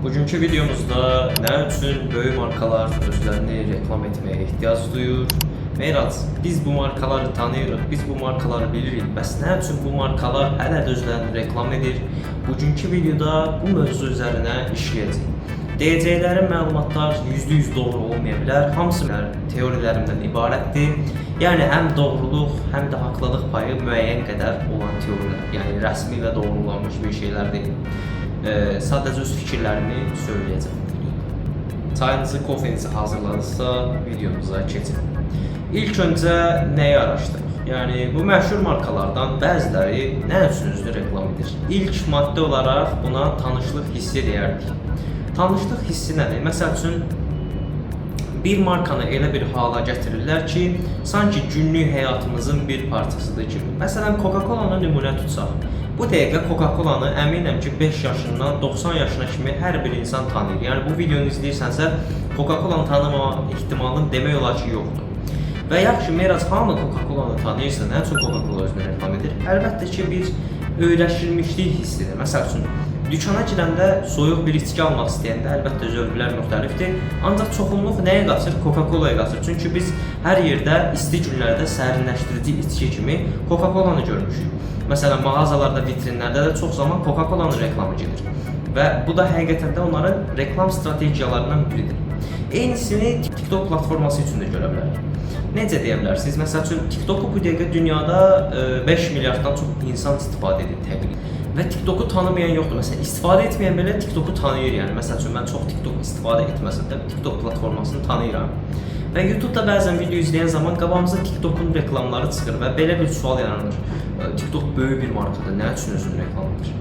Bugünkü videomuzda nə üçün böyük markalar özlərini reklam etməyə ehtiyac duyur? Meyrat, biz bu markaları tanıyırıq, biz bu markaları bilirik. Bəs nə üçün bu markalar hələ də özlərini reklam edir? Bugünkü videoda bu mövzu üzərinə işləyəcəyik. Deyəcəklərim məlumatlar %100 doğru olmaya bilər. Hamısı teorilərimdən ibarətdir. Yəni həm doğruluq, həm də haqlılıq payı müəyyən qədər olan teorilər. Yəni rəsmi və doğrulanmış bir şeylər deyil. Sadəcə öz fikirlərimi söyləyəcəm. Çayınızı, kofenizi hazırladıqsa videomuza keçin. İlk öncə nəyi araşdırırıq? Yəni bu məşhur markalardan bəziləri nə üçün özünü reklam edir? İlk maddə olaraq buna tanışlıq hissi deyərdik. Tanışlıq hissi nədir? Məsəl üçün bir markanı elə bir hala gətirirlər ki, sanki günlük həyatımızın bir parçasıdır kimi. Məsələn, Coca-Cola-nı nümunə tutsaq. Bu dəqiqə Coca-Cola-nı əminəm ki, 5 yaşından 90 yaşına kimi hər bir insan tanıyır. Yəni bu videonu izləyirsənsə, Coca-Cola-nı tanımama ehtimalın demək olar ki, yoxdur. Və yaxşı, Meyraz, hamı Coca-Cola-nı tanıyırsa, nə üçün Coca-Cola özünü reklam edir? Əlbəttə ki, bir öyrəşilmişlik hissidir. Məsəl üçün, dükana girəndə soyuq bir içki almaq istəyəndə əlbəttə zövqlər müxtəlifdir. Ancaq çoxunluq nəyə qaçır? Coca-Cola'ya qaçır. Çünki biz hər yerdə isti günlərdə sərinləşdirici içki kimi Coca-Cola-nı görmüşük. Məsələn, mağazalarda, vitrinlərdə də çox zaman Coca-Cola'nın reklamı gedir. Və bu da həqiqətən də onların reklam strategiyalarından biridir. Eynisini TikTok platforması üçün də görə bilərik. Necə deyə bilərsiniz? Məsəl üçün, TikTok'u bu dəqiqə dünyada 5 milyarddan çox insan istifadə edir təqribən. Və TikTok'u tanımayan yoxdur. Məsələn, istifadə etməyən belə TikTok'u tanıyır. Yəni, məsəl üçün, mən çox TikTok istifadə etməsəm də TikTok platformasını tanıyıram. Və YouTube'da bəzən video izləyən zaman qabağımıza TikTok'un reklamları çıxır və belə bir sual yaranır. TikTok böyük bir markadır, nə üçün özünü reklam edir?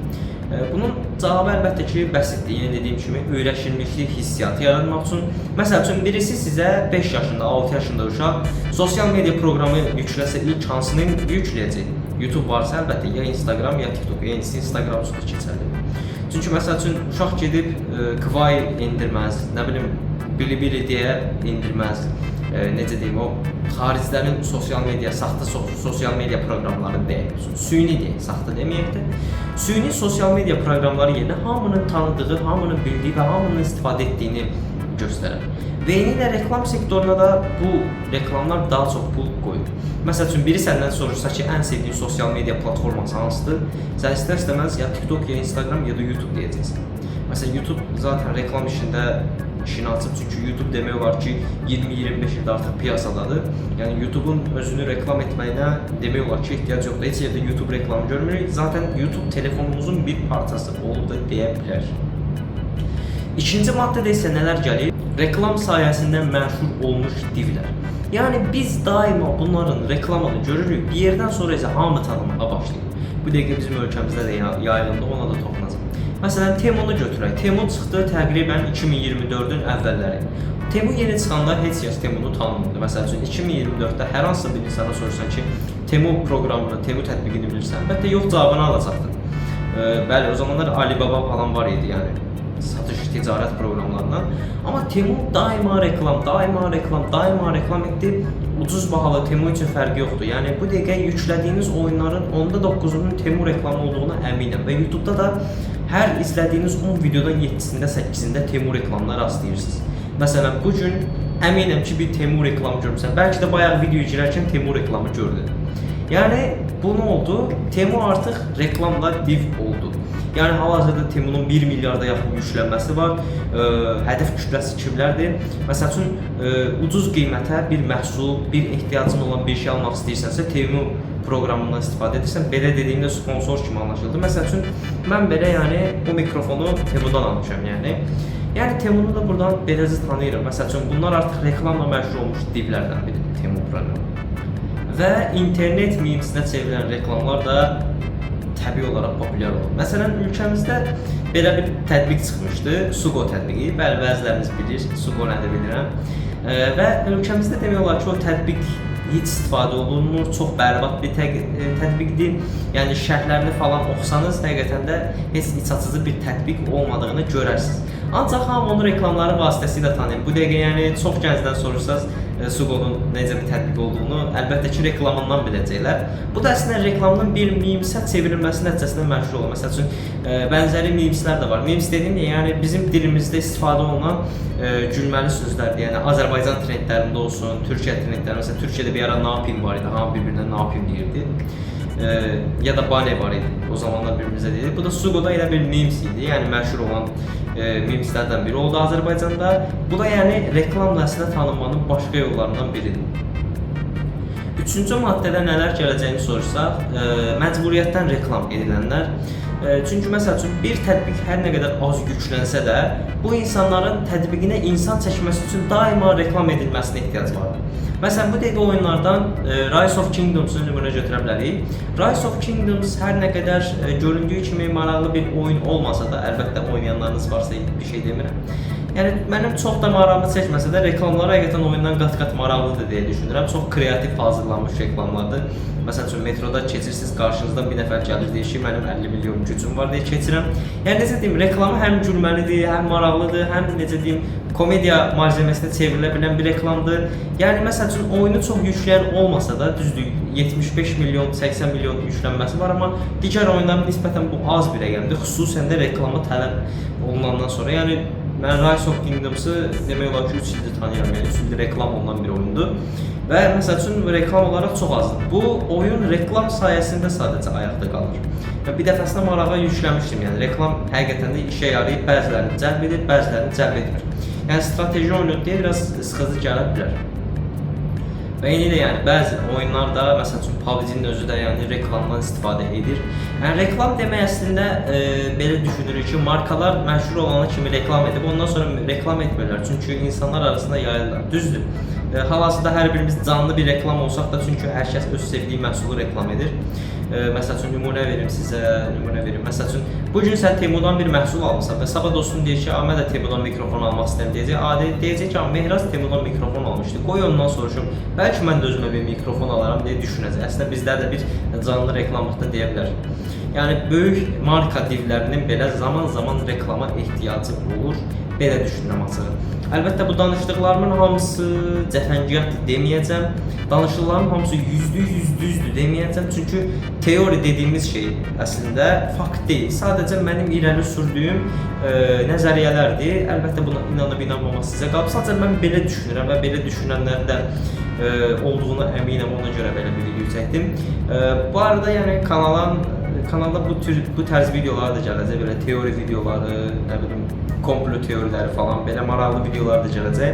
Bunun cavabı əlbəttə ki, bəsitdir. Yenə dediyim kimi, öyrəşilmişlik hissiyatı yaratmaq üçün. Məsəl üçün, birisi sizə 5 yaşında, 6 yaşında uşaq sosial media proqramı yükləsə ilk hansını yükləyəcək? YouTube varsa əlbəttə ya Instagram, ya TikTok. Yenisi Instagram üçün keçərli. Çünki məsəl üçün, uşaq gedib Kvay indirməz, nə bilim, Bilibili deyə indirməz. Necə deyim, o xaricilərin sosial media, saxta sosial media proqramları deyək. Süni deyək, saxta deməyək də. Süni sosial media proqramları yerinə hamının tanıdığı, hamının bildiyi və hamının istifadə etdiyini göstərər. Və eynilə reklam sektoruna da bu reklamlar daha çox pul qoyur. Məsəl üçün, biri səndən soruşsa ki, ən sevdiyin sosial media platforması hansıdır? Sən istər-istəməz ya TikTok, ya Instagram, ya da YouTube deyəcəksən. Məsələn, YouTube zaten reklam işində işini açıb, çünki YouTube demək olar ki, 20-25 ildə artıq piyasadadır. Yəni, YouTube'un özünü reklam etməyinə demək olar ki, ehtiyac yoxdur. Heç yerdə YouTube reklamı görmürük. Zaten YouTube telefonumuzun bir parçası olub da deyə bilər. İkinci maddədə isə nələr gəlir? Reklam sayəsində məşhur olmuş divlər. Yəni, biz daima bunların reklamını görürük, bir yerdən sonra isə hamı tanımağa başlayır. Bu dəqiqə bizim ölkəmizdə də yayılımda, ona da toxunacaq. Məsələn, Temu'nu götürək. Temu çıxdı təqribən 2024-ün əvvəlləri. Temu yeni çıxanda heç kəs Temu'nu tanımırdı. Məsəl üçün, 2024-də hər hansı bir insana sorsan ki, Temu proqramını, Temu tətbiqini bilirsən, əlbəttə yox cavabını alacaqdır. Bəli, o zamanlar Alibaba falan var idi, yəni satış ticarət proqramlarından. Amma Temu daima reklam etdi. Ucuz bahalı Temu üçün fərqi yoxdur. Yəni bu dəqiqə yüklədiyiniz oyunların 9'unun Temu reklamı olduğuna əminəm və YouTube'da da hər izlədiyiniz 10 videodan 7'sində, 8'ində Temu reklamları rastlayırsınız. Məsələn, bu gün əminəm ki, bir Temu reklamı görmüsən. Bəlkə də bayaq video girərkən Temu reklamı gördün. Yəni bu nə oldu? Temu artıq reklamla div oldu. Yəni hal-hazırda Temu'nun 1 milyarda yaxın yüklənməsi var. Hədəf kütləsi kimlərdir? Məsəl üçün, ucuz qiymətə bir məhsul, bir ehtiyacın olan bir şey almaq istəyirsənsə, Temu proqramından istifadə edirsən. Belə dediyimdə sponsor kimi anlaşıldı. Məsəl üçün, mən belə bu mikrofonu Temu'dan almışam. Yəni Temu'nu da buradan beləcə tanıyırım. Məsəl üçün, bunlar artıq reklamla məşhur olmuş divlərdən biridir Temu proqramı. Və internet memesinə çevrilən reklamlar da təbii olaraq populyar olur. Məsələn, ölkəmizdə belə bir tətbiq çıxmışdı, Sugo tətbiqi. Bəli, bəziləriniz bilir, Sugo nədir bilirəm. Və ölkəmizdə demək olar ki, o tətbiq heç istifadə olunmur, çox bərbad bir tətbiqdir. Yəni, şərhlərini falan oxusanız, həqiqətən də heç iç açıcı bir tətbiq olmadığını görərsiniz. Ancaq hamı onun reklamları vasitəsilə tanıyır. Bu dəqiqə, yəni, çox gəncdən sorursanız, Suqonun necə bir tətbiq olduğunu əlbəttə ki, reklamından biləcəklər. Bu da əslində reklamın bir memsə çevrilməsi nəticəsində məşhur olur. Məsəl üçün, bənzəri memslər də var. Mems dediyim yəni bizim dilimizdə istifadə olunan gülməli sözlərdir. Yəni Azərbaycan trendlərində olsun, Türkiyə trendlərində, məsələn Türkiyədə bir ara ne yapayım var idi, hamı bir-birinə ne yapayım deyirdi. Ya da bale var idi. O zamanlar birbirimize deyildi. Bu da Suqoda elə bir memes idi. Yəni məşhur olan memeslərdən biri oldu Azərbaycanda. Bu da yəni reklamla əslində tanınmanın başqa yollarından biridir. Üçüncü maddədə nələr gələcəyini sorursaq, məcburiyyətdən reklam edilənlər. Çünki məsəl üçün bir tətbiq hər nə qədər az yüklənsə də, bu insanların tətbiqinə insan çəkməsi üçün daima reklam edilməsinə ehtiyac var. Məsələn, bu dediyi oyunlardan Rise of Kingdoms'u nümunə götürə bilərik. Rise of Kingdoms hər nə qədər göründüyü kimi maraqlı bir oyun olmasa da, əlbəttə oynayanlarınız varsa bir şey demirəm. Yəni mənim çox da marağımı çəkməsə də reklamları həqiqətən oyundan qat-qat maraqlıdır deyə düşünürəm. Çox kreativ hazırlanmış reklamlardır. Məsələn üçün metroda keçirsiniz, qarşınızdan bir nəfər gəlir deyir ki, mənim 50 milyon gücüm var deyə keçirəm. Yəni necə deyim, reklamı həm gülməlidir, həm maraqlıdır, həm necə deyim, komediya malzeməsinə çevrilə bilən bir reklamdır. Yəni məsəl üçün oyunu çox yükləyən olmasa da, düzdür 75 milyon, 80 milyon yüklənməsi var, amma digər oyunların nisbətən bu az bir rəqəmdir, xüsusən də reklama tələb olunandan sonra. Yəni mən Rise of Kingdoms'ı demək olar ki 3 ildir tanıyıram, yəni 3 ildir reklam olunan bir oyundur. Və məsəl üçün reklam olaraq çox azdır. Bu oyun reklam sayəsində sadəcə ayaqda qalır. Bir dəfəsində marağa yüklənmişdim, yəni reklam həqiqətən də işə yarayıb, bəzilərini cəlb edir, bəzilərini cəlb etmir. Yəni strateji oyunu deyə biraz sıxıcı gələ bilər. Və eyni də yəni bəzi oyunlarda, məsəl üçün PUBG-nin özü də yəni reklamdan istifadə edir. Yəni reklam demək əslində belə düşünürük ki, markalar məşhur olana kimi reklam edib, ondan sonra reklam etmirlər. Çünki insanlar arasında yayılırlar. Düzdür. Hal-hazırda hər birimiz canlı bir reklam olsaq da, çünki hər kəs öz sevdiyi məhsulu reklam edir. Məsəl üçün nümunə verim sizə, Məsəl üçün bu gün sən Temudan bir məhsul almısan və sabah dostun deyir ki, mən də Temudan mikrofon almaq istəyirəm deyəcək ki, Mehraz Temudan mikrofon almışdı. Qoy ondan soruşum. Bəlkə mən də özümə bir mikrofon alaram deyə düşünəcək. Əslində bizlər də bir canlı reklamlıqda deyə bilər. Yəni böyük marka divlərinin belə zaman-zaman reklama ehtiyacı olur. Belə düşünürəm açığı. Əlbəttə bu danışdıqlarımın hamısı cəfəngiyatdır deməyəcəm. Danışıqların hamısı %100 düzdür deməyəcəm. Çünki teori dediyimiz şey əslində fakt deyil. Sadəcə mənim irəli sürdüyüm nəzəriyyələrdir. Əlbəttə buna inanıb inanmamaq sizə qalıb. Sadəcə mən belə düşünürəm və belə düşünənlərin də olduğuna əminəm, ona görə belə bir video çəkdim. Bu arada yəni kanalda bu tərz videolar da gələcək, belə teori videoları, nə bilim, komplo teoriləri falan, belə maraqlı videolar da gələcək.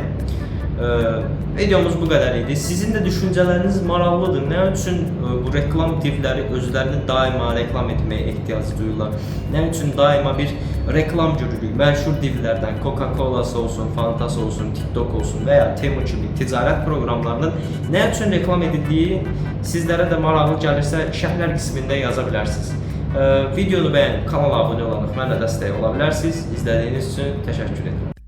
Videomuz bu qədər idi. Sizin də düşüncələriniz maraqlıdır. Nə üçün bu reklam divləri özlərini daima reklam etməyə ehtiyac duyurlar? Nə üçün daima bir reklam görürük? Məşhur divlərdən Coca-Cola'sı olsun, Fanta'sı olsun, TikTok olsun və ya Temu kimi ticarət proqramlarının nə üçün reklam edildiyi sizlərə də maraqlı gəlirsə şərhlər qismində yaza bilərsiniz. Videonu bəyənib kanala abunə olaraq mənə dəstək ola bilərsiniz. İzlədiyiniz üçün təşəkkür edirəm.